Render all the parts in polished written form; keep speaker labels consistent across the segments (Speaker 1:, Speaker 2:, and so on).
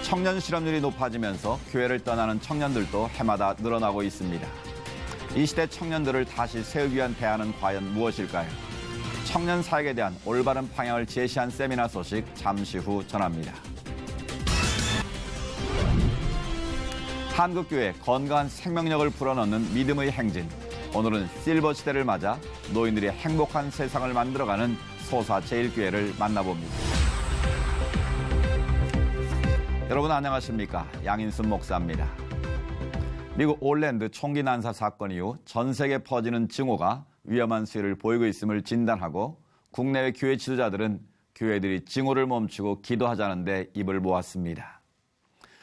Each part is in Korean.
Speaker 1: 청년 실업률이 높아지면서 교회를 떠나는 청년들도 해마다 늘어나고 있습니다. 이 시대 청년들을 다시 세우기 위한 대안은 과연 무엇일까요? 청년 사역에 대한 올바른 방향을 제시한 세미나 소식 잠시 후 전합니다. 한국교회 건강한 생명력을 불어넣는 믿음의 행진. 오늘은 실버 시대를 맞아 노인들이 행복한 세상을 만들어가는 소사제일교회를 만나봅니다. 여러분 안녕하십니까? 양인순 목사입니다. 미국 올랜드 총기 난사 사건 이후 전 세계에 퍼지는 증오가 위험한 수위를 보이고 있음을 진단하고 국내외 교회 지도자들은 교회들이 증오를 멈추고 기도하자는 데 입을 모았습니다.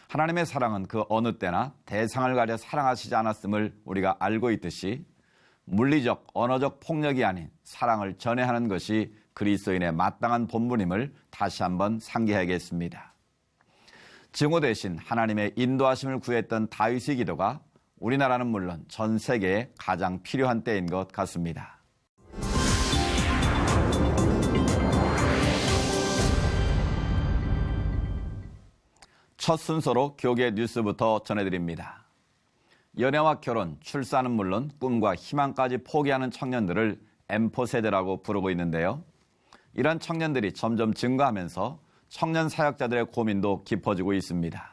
Speaker 1: 하나님의 사랑은 그 어느 때나 대상을 가려 사랑하시지 않았음을 우리가 알고 있듯이 물리적, 언어적 폭력이 아닌 사랑을 전해하는 것이 그리스도인의 마땅한 본분임을 다시 한번 상기해야겠습니다. 증오 대신 하나님의 인도하심을 구했던 다윗의 기도가 우리나라는 물론 전 세계에 가장 필요한 때인 것 같습니다. 첫 순서로 교계 뉴스부터 전해드립니다. 연애와 결혼, 출산은 물론 꿈과 희망까지 포기하는 청년들을 M4 세대라고 부르고 있는데요. 이런 청년들이 점점 증가하면서 청년 사역자들의 고민도 깊어지고 있습니다.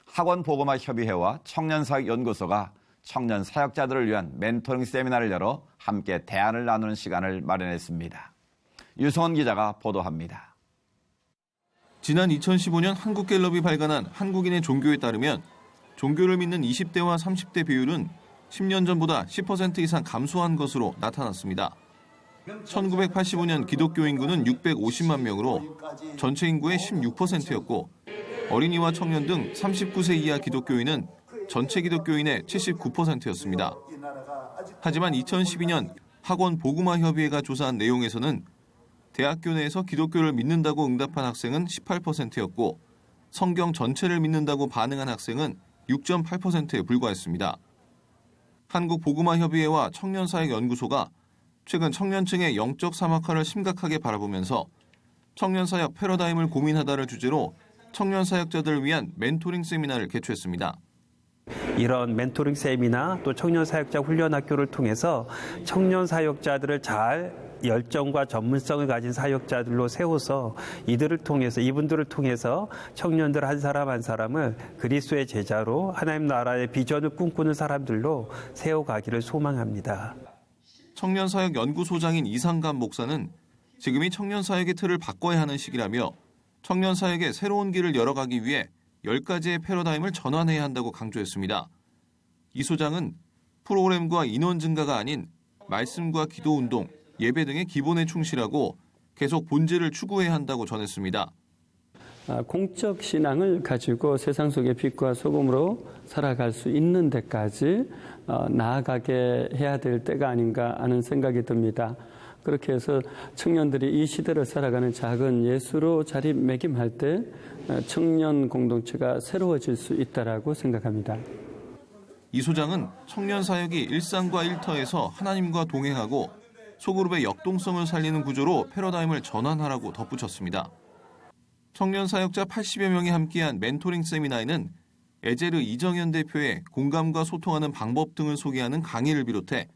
Speaker 1: 학원보고마협의회와 청년사역연구소가 청년 사역자들을 위한 멘토링 세미나를 열어 함께 대안을 나누는 시간을 마련했습니다. 유성원 기자가 보도합니다.
Speaker 2: 지난 2015년 한국갤럽이 발간한 한국인의 종교에 따르면 종교를 믿는 20대와 30대 비율은 10년 전보다 10% 이상 감소한 것으로 나타났습니다. 1985년 기독교 인구는 650만 명으로 전체 인구의 16%였고 어린이와 청년 등 39세 이하 기독교인은 전체 기독교인의 79%였습니다. 하지만 2012년 학원보그마협의회가 조사한 내용에서는 대학교 내에서 기독교를 믿는다고 응답한 학생은 18%였고 성경 전체를 믿는다고 반응한 학생은 6.8%에 불과했습니다. 한국보그마협의회와 청년사역연구소가 최근 청년층의 영적 사막화를 심각하게 바라보면서 청년사역 패러다임을 고민하다를 주제로 청년사역자들을 위한 멘토링 세미나를 개최했습니다.
Speaker 3: 이런 멘토링 세미나 또 청년사역자 훈련학교를 통해서 청년사역자들을 잘 열정과 전문성을 가진 사역자들로 세워서 이분들을 통해서 청년들 한 사람 한 사람을 그리스도의 제자로 하나님 나라의 비전을 꿈꾸는 사람들로 세워가기를 소망합니다.
Speaker 2: 청년사역연구소장인 이상감 목사는 지금이 청년사역의 틀을 바꿔야 하는 시기라며 청년사역의 새로운 길을 열어가기 위해 10가지의 패러다임을 전환해야 한다고 강조했습니다. 이 소장은 프로그램과 인원 증가가 아닌 말씀과 기도운동, 예배 등의 기본에 충실하고 계속 본질을 추구해야 한다고 전했습니다.
Speaker 4: 공적 신앙을 가지고 세상 속의 빛과 소금으로 살아갈 수 있는 데까지 나아가게 해야 될 때가 아닌가 하는 생각이 듭니다. 그렇게 해서 청년들이 이 시대를 살아가는 작은 예수로 자리매김할 때 청년 공동체가 새로워질 수 있다라고 생각합니다.
Speaker 2: 이 소장은 청년 사역이 일상과 일터에서 하나님과 동행하고 소그룹의 역동성을 살리는 구조로 패러다임을 전환하라고 덧붙였습니다. 청년 사역자 80여 명이 함께한 멘토링 세미나에는 에제르 이정현 대표의 공감과 소통하는 방법 등을 소개하는 강의를 비롯해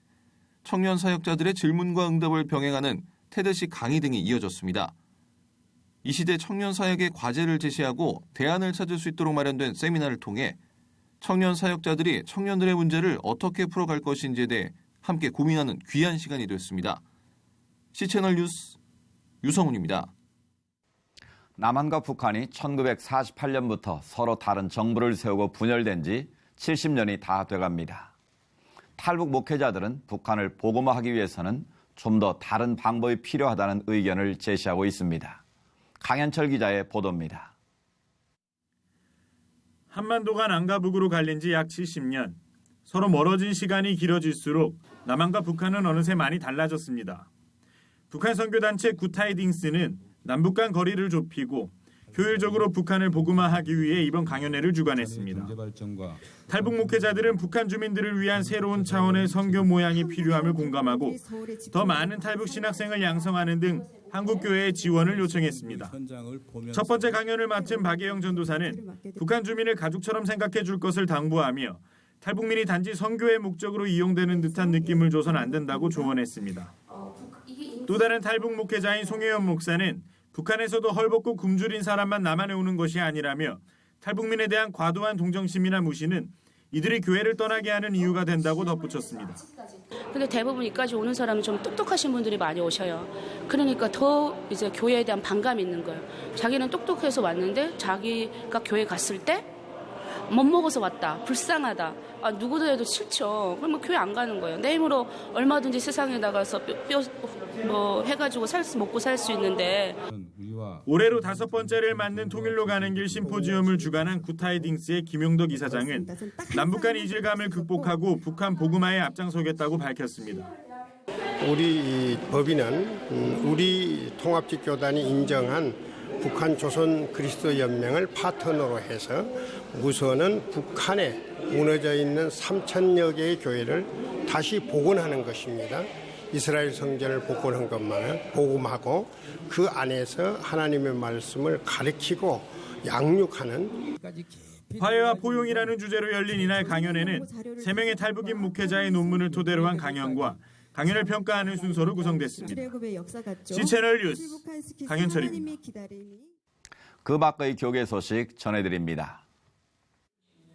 Speaker 2: 청년 사역자들의 질문과 응답을 병행하는 테드식 강의 등이 이어졌습니다. 이 시대 청년 사역의 과제를 제시하고 대안을 찾을 수 있도록 마련된 세미나를 통해 청년 사역자들이 청년들의 문제를 어떻게 풀어갈 것인지에 대해 함께 고민하는 귀한 시간이 됐습니다. C채널 뉴스 유성훈입니다.
Speaker 1: 남한과 북한이 1948년부터 서로 다른 정부를 세우고 분열된 지 70년이 다 돼갑니다. 탈북 목회자들은 북한을 복음화하기 위해서는 좀 더 다른 방법이 필요하다는 의견을 제시하고 있습니다. 강현철 기자의 보도입니다.
Speaker 5: 한반도가 남과 북으로 갈린 지 약 70년. 서로 멀어진 시간이 길어질수록 남한과 북한은 어느새 많이 달라졌습니다. 북한 선교단체 굿타이딩스는 남북 간 거리를 좁히고 효율적으로 북한을 복음화하기 위해 이번 강연회를 주관했습니다. 탈북 목회자들은 북한 주민들을 위한 새로운 차원의 선교 모양이 필요함을 공감하고 더 많은 탈북 신학생을 양성하는 등 한국교회의 지원을 요청했습니다. 첫 번째 강연을 맡은 박예영 전도사는 북한 주민을 가족처럼 생각해 줄 것을 당부하며 탈북민이 단지 선교의 목적으로 이용되는 듯한 느낌을 줘선 안 된다고 조언했습니다. 또 다른 탈북 목회자인 송혜연 목사는 북한에서도 헐벗고 굶주린 사람만 남한에 오는 것이 아니라며 탈북민에 대한 과도한 동정심이나 무시는 이들이 교회를 떠나게 하는 이유가 된다고 덧붙였습니다.
Speaker 6: 근데 대부분 이까지 오는 사람은 좀 똑똑하신 분들이 많이 오셔요. 그러니까 더 이제 교회에 대한 반감이 있는 거예요. 자기는 똑똑해서 왔는데 자기가 교회 갔을 때 못 먹어서 왔다. 불쌍하다. 누구도 해도 싫죠. 그러면 교회 안 가는 거예요. 내 힘으로 얼마든지 세상에 나가서 해가지고 먹고 살 수 있는데.
Speaker 5: 올해로 5번째를 맞는 통일로 가는 길 심포지엄을 주관한 굿타이딩스의 김용덕 이사장은 남북 간 이질감을 극복하고 북한 복음화에 앞장서겠다고 밝혔습니다.
Speaker 7: 우리 법인은 우리 통합직교단이 인정한 북한 조선 그리스도 연맹을 파트너로 해서 우선은 북한에 무너져 있는 3,000여 개의 교회를 다시 복원하는 것입니다. 이스라엘 성전을 복원한 것만은 복음하고 그 안에서 하나님의 말씀을 가르치고 양육하는
Speaker 5: 화해와 포용이라는 주제로 열린 이날 강연에는 3명의 탈북인 목회자의 논문을 토대로 한 강연과 강연을 평가하는 순서로 구성됐습니다. C채널 뉴스 강현철입니다.
Speaker 1: 그 밖의 교계 소식 전해드립니다.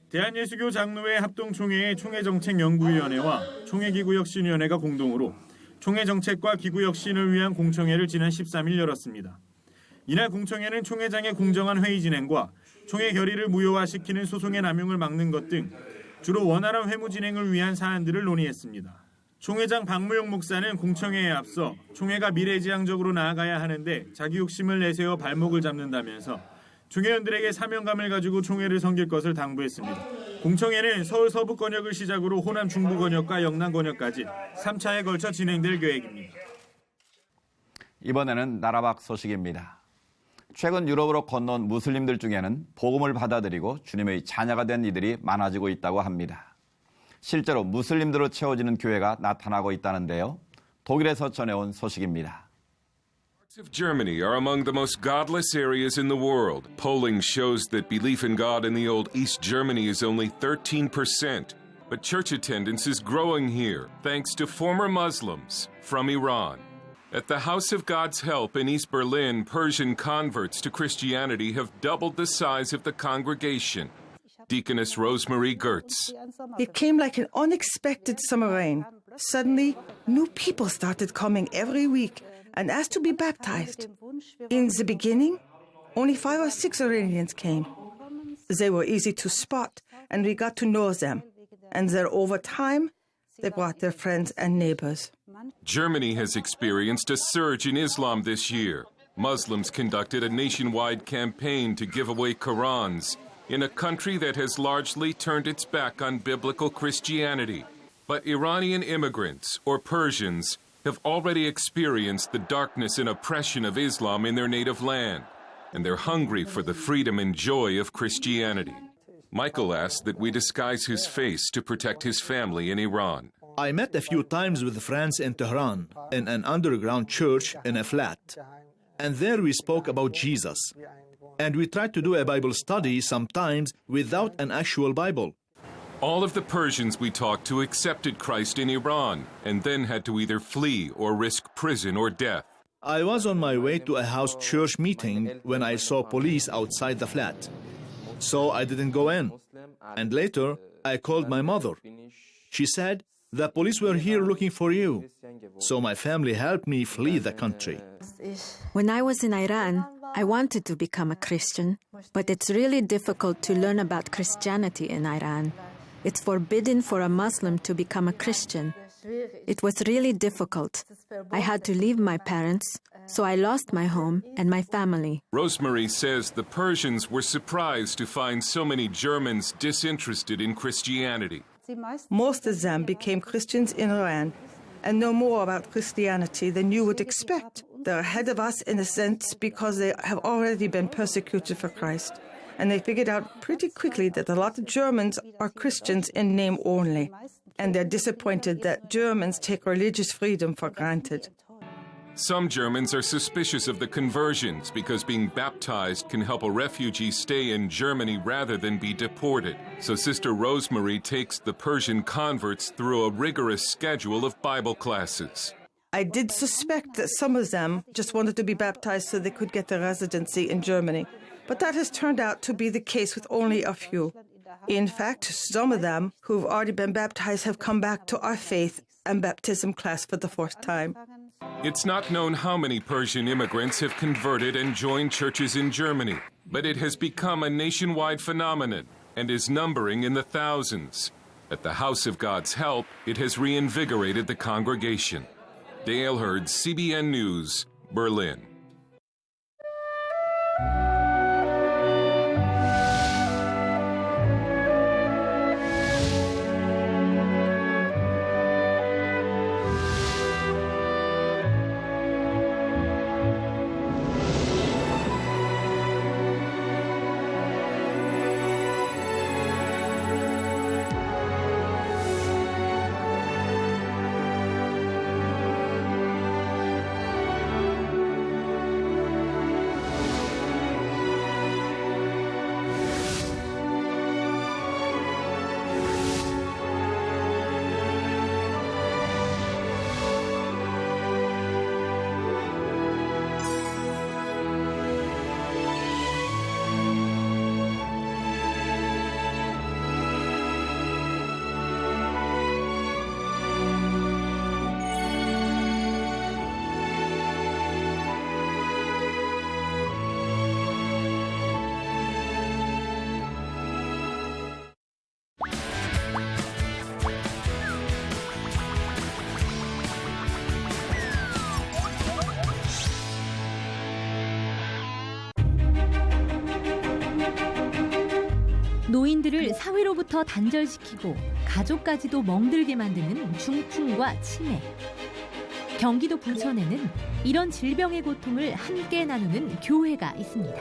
Speaker 5: 대한예수교 장로회 합동총회의 총회정책연구위원회와 총회기구혁신위원회가 공동으로 총회정책과 기구혁신을 위한 공청회를 지난 13일 열었습니다. 이날 공청회는 총회장의 공정한 회의 진행과 총회 결의를 무효화시키는 소송의 남용을 막는 것 등 주로 원활한 회무 진행을 위한 사안들을 논의했습니다. 총회장 박무용 목사는 공청회에 앞서 총회가 미래지향적으로 나아가야 하는데 자기 욕심을 내세워 발목을 잡는다면서 총회원들에게 사명감을 가지고 총회를 섬길 것을 당부했습니다. 공청회는 서울 서부권역을 시작으로 호남 중부권역과 영남권역까지 3차에 걸쳐 진행될 계획입니다.
Speaker 1: 이번에는 나라 밖 소식입니다. 최근 유럽으로 건너온 무슬림들 중에는 복음을 받아들이고 주님의 자녀가 된 이들이 많아지고 있다고 합니다. 실제로 무슬림들로 채워지는 교회가 나타나고 있다는데요. 독일에서 전해온 소식입니다.
Speaker 8: Parts of Germany are among the most godless areas in the world. Polling shows that belief in God in the old East Germany is only 13%. But church attendance is growing here, thanks to former Muslims from Iran. At the House of God's Help in East Berlin, Persian converts to Christianity have doubled the size of the congregation. Deaconess Rosemary Gertz.
Speaker 9: It came like an unexpected summer rain. Suddenly, new people started coming every week and asked to be baptized. In the beginning, only 5 or 6 Iranians came. They were easy to spot, and we got to know them. And then over time, they brought their friends and neighbors.
Speaker 8: Germany has experienced a surge in Islam this year. Muslims conducted a nationwide campaign to give away Qurans in a country that has largely turned its back on biblical Christianity. But Iranian immigrants, or Persians, have already experienced the darkness and oppression of Islam in their native land, and they're hungry for the freedom and joy of Christianity. Michael asked that we disguise his face to protect his family in Iran.
Speaker 10: I met a few times with friends in Tehran, in an underground church in a flat. And there we spoke about Jesus. And we tried to do a Bible study sometimes without an actual Bible.
Speaker 8: All of the Persians we talked to accepted Christ in Iran and then had to either flee or risk prison or death.
Speaker 10: I was on my way to a house church meeting when I saw police outside the flat. So I didn't go in. And later, I called my mother. She said, "The police were here looking for you." So my family helped me flee the country.
Speaker 11: When I was in Iran, I wanted to become a Christian, but it's really difficult to learn about Christianity in Iran. It's forbidden for a Muslim to become a Christian. It was really difficult. I had to leave my parents, so I lost my home and my family.
Speaker 8: Rosemary says the Persians were surprised to find so many Germans disinterested in Christianity.
Speaker 9: Most of them became Christians in Iran and know more about Christianity than you would expect. They're ahead of us in a sense because they have already been persecuted for Christ. And they figured out pretty quickly that a lot of Germans are Christians in name only. And they're disappointed that Germans take religious freedom for granted.
Speaker 8: Some Germans are suspicious of the conversions because being baptized can help a refugee stay in Germany rather than be deported. So Sister Rosemary takes the Persian converts through a rigorous schedule of Bible classes.
Speaker 9: I did suspect that some of them just wanted to be baptized so they could get a residency in Germany, but that has turned out to be the case with only a few. In fact, some of them who've already been baptized have come back to our faith and baptism class for the first time.
Speaker 8: It's not known how many Persian immigrants have converted and joined churches in Germany, but it has become a nationwide phenomenon and is numbering in the thousands. At the House of God's Help, it has reinvigorated the congregation. Dale Hurd, CBN News, Berlin.
Speaker 12: 노인들을 사회로부터 단절시키고 가족까지도 멍들게 만드는 중풍과 치매. 경기도 부천에는 이런 질병의 고통을 함께 나누는 교회가 있습니다.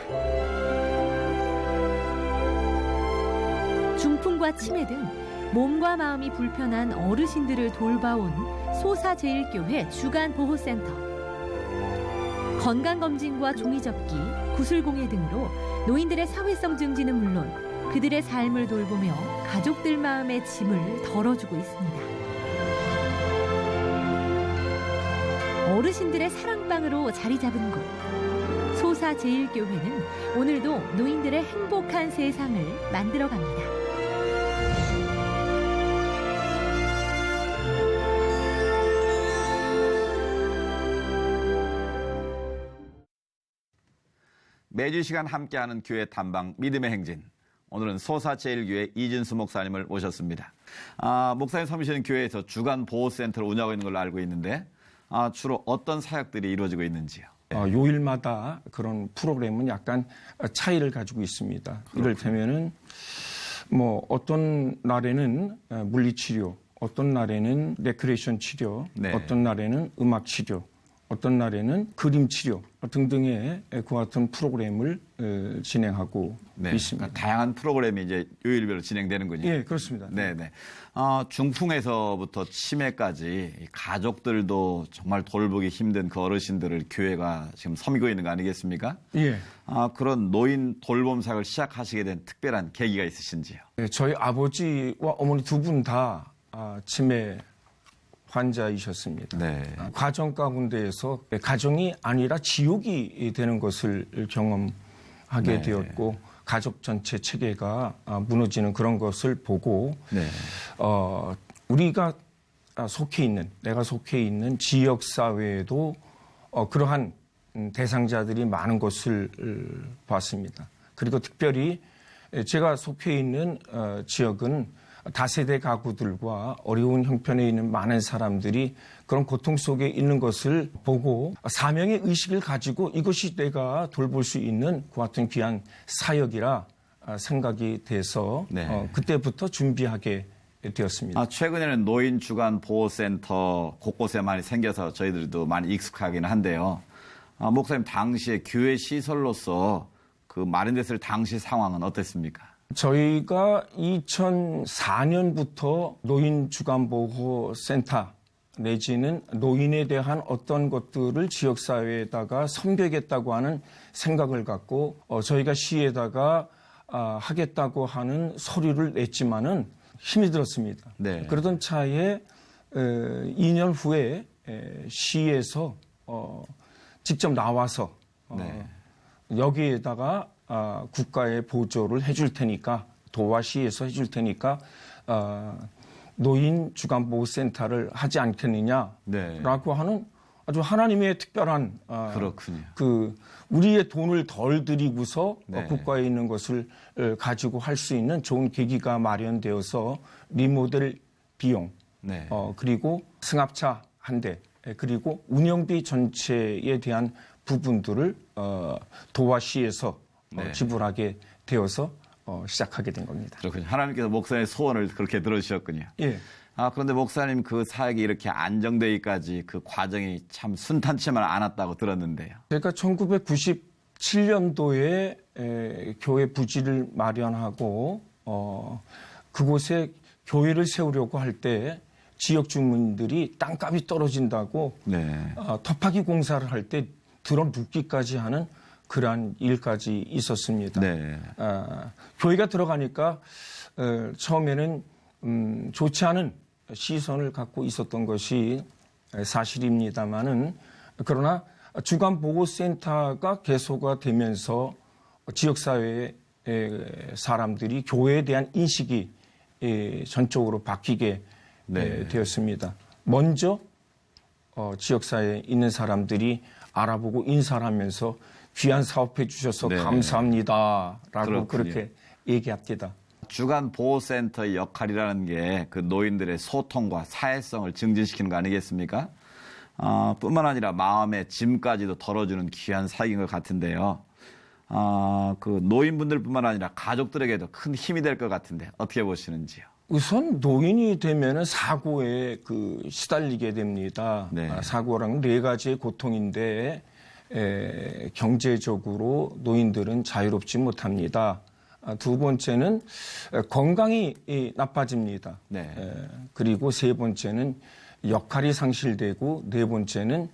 Speaker 12: 중풍과 치매 등 몸과 마음이 불편한 어르신들을 돌봐온 소사제일교회 주간보호센터. 건강검진과 종이접기, 구슬공예 등으로 노인들의 사회성 증진은 물론 그들의 삶을 돌보며 가족들 마음의 짐을 덜어주고 있습니다. 어르신들의 사랑방으로 자리 잡은 곳. 소사제일교회는 오늘도 노인들의 행복한 세상을 만들어갑니다.
Speaker 1: 매주 시간 함께하는 교회 탐방 믿음의 행진. 오늘은 소사제일교회 이진수 목사님을 모셨습니다. 목사님 섬기시는 교회에서 주간 보호센터를 운영하고 있는 걸로 알고 있는데 주로 어떤 사역들이 이루어지고 있는지요?
Speaker 13: 요일마다 그런 프로그램은 약간 차이를 가지고 있습니다. 이를테면은 어떤 날에는 물리치료, 어떤 날에는 레크레이션 치료,
Speaker 1: 네.
Speaker 13: 어떤 날에는 음악 치료, 어떤 날에는 그림 치료 등등의 그와 같은 프로그램을 진행하고 있습니다.
Speaker 1: 그러니까 다양한 프로그램이 이제 요일별로 진행되는군요.
Speaker 13: 예, 그렇습니다.
Speaker 1: 네네. 중풍에서부터 치매까지 가족들도 정말 돌보기 힘든 그 어르신들을 교회가 지금 섬기고 있는 거 아니겠습니까?
Speaker 13: 예.
Speaker 1: 그런 노인 돌봄 사역을 시작하시게 된 특별한 계기가 있으신지요?
Speaker 13: 네, 저희 아버지와 어머니 두 분 다 치매 환자이셨습니다.
Speaker 1: 네.
Speaker 13: 가정 가운데에서 가정이 아니라 지옥이 되는 것을 경험하게 되었고 가족 전체 체계가 무너지는 그런 것을 보고 우리가 내가 속해 있는 지역 사회에도 그러한 대상자들이 많은 것을 봤습니다. 그리고 특별히 제가 속해 있는 지역은 다세대 가구들과 어려운 형편에 있는 많은 사람들이 그런 고통 속에 있는 것을 보고 사명의 의식을 가지고 이것이 내가 돌볼 수 있는 그 같은 귀한 사역이라 생각이 돼서 그때부터 준비하게 되었습니다.
Speaker 1: 최근에는 노인 주간 보호센터 곳곳에 많이 생겨서 저희들도 많이 익숙하기는 한데요. 목사님 당시에 교회 시설로서 그 마련됐을 당시 상황은 어땠습니까?
Speaker 13: 저희가 2004년부터 노인 주간보호센터 내지는 노인에 대한 어떤 것들을 지역사회에다가 섬기겠다고 하는 생각을 갖고 저희가 시에다가 하겠다고 하는 서류를 냈지만은 힘이 들었습니다.
Speaker 1: 네.
Speaker 13: 그러던 차에 2년 후에 시에서 직접 나와서 여기에다가 국가의 보조를 해줄 테니까 도와시에서 해줄 테니까 노인 주간보호센터를 하지 않겠느냐라고 하는 아주 하나님의 특별한
Speaker 1: 그렇군요.
Speaker 13: 우리의 돈을 덜 들이고서 국가에 있는 것을 가지고 할 수 있는 좋은 계기가 마련되어서 리모델 비용 그리고 승합차 한 대 그리고 운영비 전체에 대한 부분들을 도와시에서 지불하게 되어서 시작하게 된 겁니다.
Speaker 1: 그렇군요. 하나님께서 목사님의 소원을 그렇게 들어주셨군요.
Speaker 13: 예.
Speaker 1: 그런데 목사님 그 사역이 이렇게 안정되기까지 그 과정이 참 순탄치만 않았다고 들었는데요.
Speaker 13: 그러니까 1997년도에 교회 부지를 마련하고 그곳에 교회를 세우려고 할 때 지역 주민들이 땅값이 떨어진다고 터파기 공사를 할 때 들어 눕기까지 하는 그러한 일까지 있었습니다. 교회가 들어가니까 처음에는 좋지 않은 시선을 갖고 있었던 것이 사실입니다만은 그러나 주간보호센터가 개소가 되면서 지역사회의 사람들이 교회에 대한 인식이 전적으로 바뀌게 되었습니다. 먼저 지역사회에 있는 사람들이 알아보고 인사를 하면서 귀한 사업해 주셔서 감사합니다라고 그렇게 얘기합니다.
Speaker 1: 주간보호센터의 역할이라는 게 그 노인들의 소통과 사회성을 증진시키는 거 아니겠습니까? 뿐만 아니라 마음의 짐까지도 덜어주는 귀한 사역인 것 같은데요. 그 노인분들뿐만 아니라 가족들에게도 큰 힘이 될 것 같은데 어떻게 보시는지요?
Speaker 13: 우선 노인이 되면은 사고에 시달리게 됩니다. 사고랑 4가지의 고통인데 경제적으로 노인들은 자유롭지 못합니다. 두 번째는 건강이 나빠집니다. 그리고 세 번째는 역할이 상실되고 네 번째는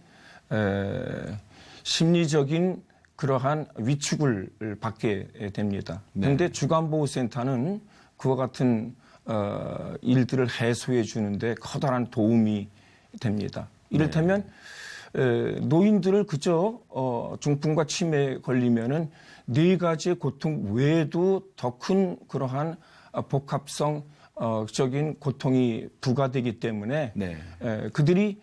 Speaker 13: 심리적인 그러한 위축을 받게 됩니다. 그런데 주간보호센터는 그와 같은 일들을 해소해 주는데 커다란 도움이 됩니다. 이를테면 노인들을 그저 중풍과 치매에 걸리면은 4가지의 고통 외에도 더 큰 그러한 복합성적인 고통이 부과되기 때문에 그들이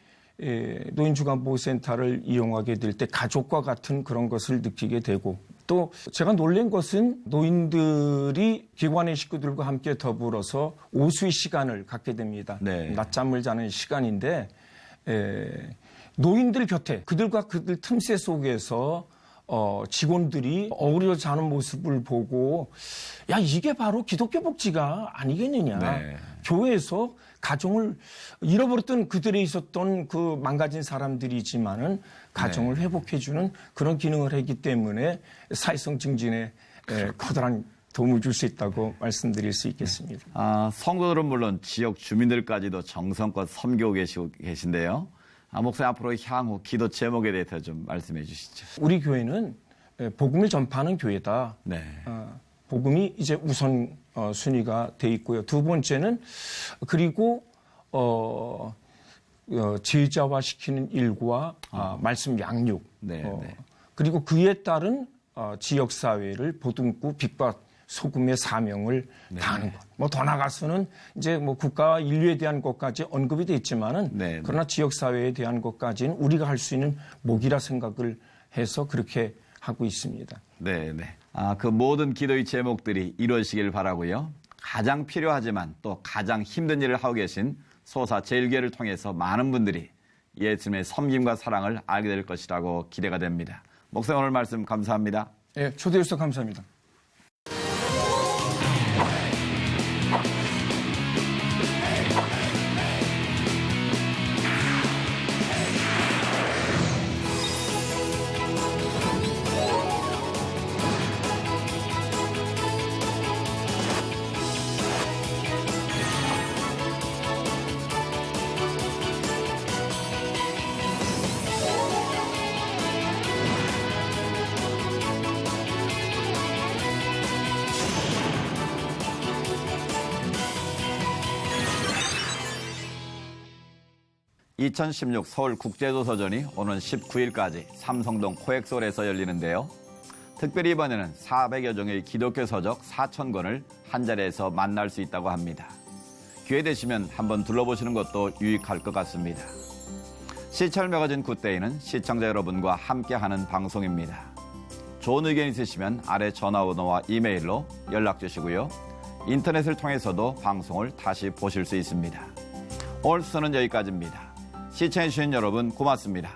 Speaker 13: 노인주간보호센터를 이용하게 될 때 가족과 같은 그런 것을 느끼게 되고 또 제가 놀란 것은 노인들이 기관의 식구들과 함께 더불어서 오수의 시간을 갖게 됩니다. 낮잠을 자는 시간인데 노인들 곁에 그들과 그들 틈새 속에서 직원들이 어우러져 자는 모습을 보고 야 이게 바로 기독교 복지가 아니겠느냐. 교회에서 가정을 잃어버렸던 그들에 있었던 그 망가진 사람들이지만은 가정을 회복해주는 그런 기능을 했기 때문에 사회성 증진에 커다란 도움을 줄 수 있다고 말씀드릴 수 있겠습니다.
Speaker 1: 성도들은 물론 지역 주민들까지도 정성껏 섬기고 계신데요. 목사님 앞으로 향후 기도 제목에 대해서 좀 말씀해 주시죠.
Speaker 13: 우리 교회는 복음을 전파하는 교회다. 복음이 이제 우선 순위가 돼 있고요. 두 번째는 그리고 제자화시키는 일과 말씀 양육 그리고 그에 따른 지역사회를 보듬고 빛과 소금의 사명을 다하는 것. 뭐 더 나가서는 이제 뭐 국가와 인류에 대한 것까지 언급이 돼 있지만은 그러나 지역사회에 대한 것까지는 우리가 할 수 있는 목이라 생각을 해서 그렇게 하고 있습니다.
Speaker 1: 그 모든 기도의 제목들이 이루어지길 바라고요. 가장 필요하지만 또 가장 힘든 일을 하고 계신 소사 제일교회를 통해서 많은 분들이 예수님의 섬김과 사랑을 알게 될 것이라고 기대가 됩니다. 목사님 오늘 말씀 감사합니다.
Speaker 13: 초대해 주셔서 감사합니다.
Speaker 1: 2016 서울국제도서전이 오는 19일까지 삼성동 코엑스홀에서 열리는데요. 특별히 이번에는 400여 종의 기독교 서적 4,000권을 한자리에서 만날 수 있다고 합니다. 기회 되시면 한번 둘러보시는 것도 유익할 것 같습니다. 시찰 매거진 굿데이는 시청자 여러분과 함께하는 방송입니다. 좋은 의견 있으시면 아래 전화번호와 이메일로 연락 주시고요. 인터넷을 통해서도 방송을 다시 보실 수 있습니다. 오늘 수는 여기까지입니다. 시청해주신 여러분 고맙습니다.